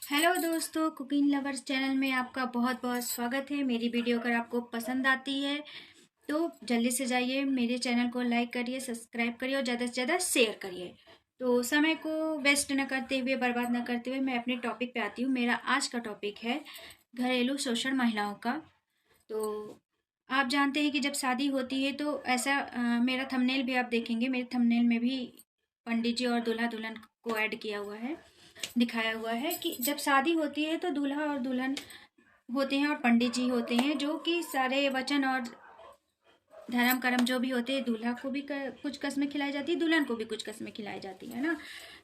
Hello दोस्तों, cooking lovers channel में आपका बहुत बहुत स्वागत है। मेरी वीडियो अगर आपको पसंद आती है तो जल्दी से जाइए मेरे चैनल को लाइक करिए, सब्सक्राइब करिए और ज़्यादा से ज़्यादा शेयर करिए। तो समय को वेस्ट न करते हुए, बर्बाद न करते हुए मैं अपने टॉपिक पे आती हूँ। मेरा आज का टॉपिक है घरेलू शोषण महिलाओं का। तो आप जानते हैं कि जब शादी होती है तो ऐसा मेरा थंबनेल भी आप देखेंगे, मेरे थंबनेल में भी पंडित जी और दूल्हा दुल्हन को ऐड किया हुआ है, दिखाया हुआ है कि जब शादी होती है तो दूल्हा और दुल्हन होते हैं और पंडित जी होते हैं, जो कि सारे वचन और धर्म कर्म जो भी होते हैं, दूल्हा को भी कुछ कस्में खिलाई जाती है, दुल्हन को भी कुछ कस्में खिलाई जाती है ना,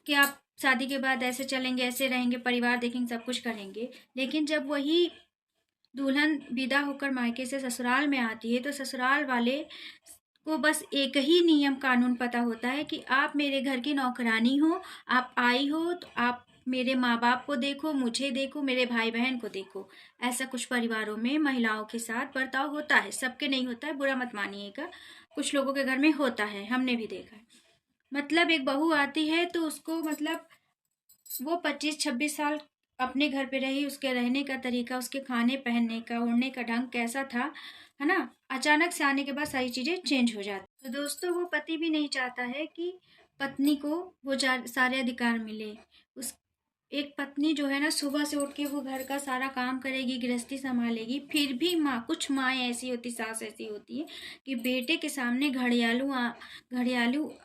कि आप शादी के बाद ऐसे चलेंगे, ऐसे रहेंगे, परिवार देखेंगे, सब कुछ करेंगे। लेकिन जब वही दुल्हन विदा होकर मायके से ससुराल में आती है तो ससुराल वाले को बस एक ही नियम कानून पता होता है कि आप मेरे घर की नौकरानी हो, आप आई हो तो आप मेरे माँ बाप को देखो, मुझे देखो, मेरे भाई बहन को देखो। ऐसा कुछ परिवारों में महिलाओं के साथ बर्ताव होता है, सबके नहीं होता है, बुरा मत मानिएगा, कुछ लोगों के घर में होता है, हमने भी देखा है। मतलब एक बहू आती है तो उसको मतलब वो 25-26 साल अपने घर पे रही, उसके रहने का तरीका, उसके खाने पहनने का, ओढ़ने का ढंग कैसा था, है ना, अचानक से आने के बाद सारी चीजें चेंज हो जाती। तो दोस्तों, वो पति भी नहीं चाहता है कि पत्नी को वो सारे अधिकार मिले। उस एक पत्नी जो है ना, सुबह से उठ के वो घर का सारा काम करेगी, गृहस्थी संभालेगी, फिर भी माँ, कुछ माएँ ऐसी होती, सास ऐसी होती है कि बेटे के सामने घड़ियालू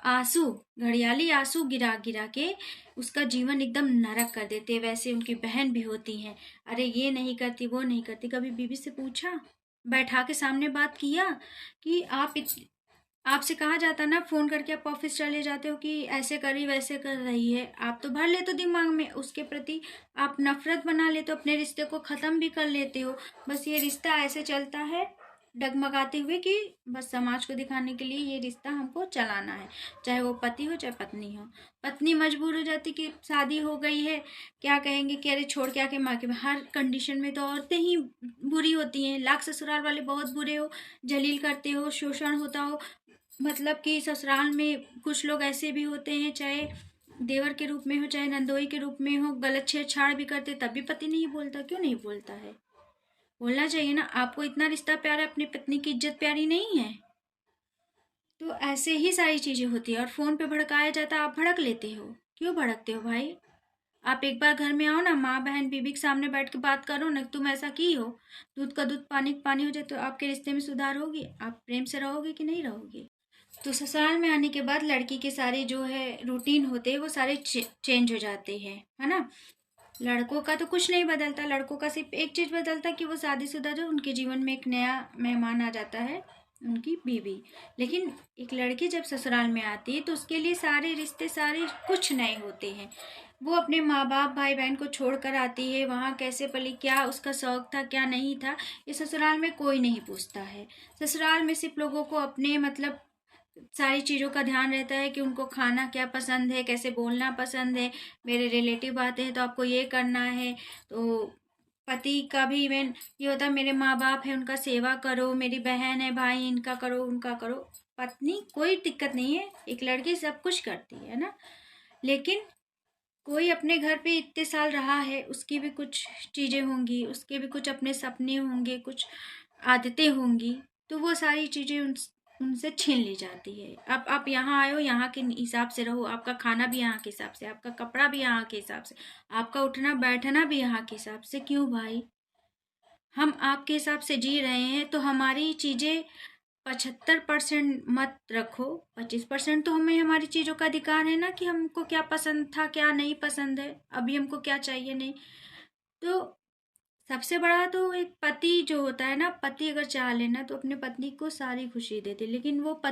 आंसू घड़ियाली आंसू गिरा गिरा के उसका जीवन एकदम नरक कर देते हैं। वैसे उनकी बहन भी होती हैं, अरे ये नहीं करती, वो नहीं करती। कभी बीवी से पूछा, बैठा के सामने बात किया कि आपसे कहा जाता ना, फोन करके आप ऑफिस चले जाते हो कि ऐसे कर रही, वैसे कर रही है, आप तो भर लेते हो दिमाग में उसके प्रति, आप नफरत बना लेते हो, अपने रिश्ते को खत्म भी कर लेते हो। बस ये रिश्ता ऐसे चलता है डगमगाते हुए कि बस समाज को दिखाने के लिए ये रिश्ता हमको चलाना है, चाहे वो पति हो चाहे पत्नी हो। पत्नी मजबूर हो जाती कि शादी हो गई है, क्या कहेंगे कि अरे छोड़ के आके माँ के, हर कंडीशन में तो औरतें ही बुरी होती हैं, लाख ससुराल वाले बहुत बुरे हो, जलील करते हो, शोषण होता हो। मतलब कि ससुराल में कुछ लोग ऐसे भी होते हैं, चाहे देवर के रूप में हो चाहे नंदोई के रूप में हो, गलत छेड़छाड़ भी करते, तब भी पति नहीं बोलता। क्यों नहीं बोलता है? बोलना चाहिए ना। आपको इतना रिश्ता प्यारा है, अपनी पत्नी की इज्जत प्यारी नहीं है? तो ऐसे ही सारी चीजें होती है। और फोन पे भड़काया जाता है, आप भड़क लेते हो। क्यों भड़कते हो भाई? आप एक बार घर में आओ ना, माँ बहन बीबी के सामने बैठ के बात करो ना, तुम ऐसा की हो, दूध का दूध पानी का पानी हो जाए, तो आपके रिश्ते में सुधार होगी? आप प्रेम से रहोगे कि नहीं रहोगे? तो ससुराल में आने के बाद लड़की के सारे जो है रूटीन होते हैं वो सारे चेंज हो जाते हैं, है ना। लड़कों का तो कुछ नहीं बदलता, लड़कों का सिर्फ एक चीज बदलता है कि वो शादीशुदा जो उनके जीवन में एक नया मेहमान आ जाता है, उनकी बीवी। लेकिन एक लड़की जब ससुराल में आती है तो उसके लिए सारे रिश्ते, सारे कुछ नए होते हैं। वो अपने माँ बाप भाई बहन को छोड़ कर आती है, वहाँ कैसे पली, क्या उसका शौक था, क्या नहीं था, ये ससुराल में कोई नहीं पूछता है। ससुराल में सिर्फ लोगों को अपने मतलब सारी चीज़ों का ध्यान रहता है कि उनको खाना क्या पसंद है, कैसे बोलना पसंद है, मेरे रिलेटिव आते हैं तो आपको ये करना है। तो पति का भी इवन ये होता है, मेरे माँ बाप है उनका सेवा करो, मेरी बहन है भाई इनका करो, उनका करो। पत्नी कोई दिक्कत नहीं है, एक लड़की सब कुछ करती है ना। लेकिन कोई अपने घर पे इतने साल रहा है, उसकी भी कुछ चीज़ें होंगी, उसके भी कुछ अपने सपने होंगे, कुछ आदतें होंगी, तो वो सारी चीज़ें उनसे छीन ली जाती है। अब आप यहाँ आए हो, यहाँ के हिसाब से रहो, आपका खाना भी यहाँ के हिसाब से, आपका कपड़ा भी यहाँ के हिसाब से, आपका उठना बैठना भी यहाँ के हिसाब से। क्यों भाई? हम आपके हिसाब से जी रहे हैं तो हमारी चीज़ें 75% मत रखो, 25% तो हमें हमारी चीज़ों का अधिकार है ना, कि हमको क्या पसंद था, क्या नहीं पसंद है, अभी हमको क्या चाहिए, नहीं। तो सबसे बड़ा तो एक पति जो होता है ना, पति अगर चाह लेना तो अपने पत्नी को सारी खुशी देते, लेकिन वो पति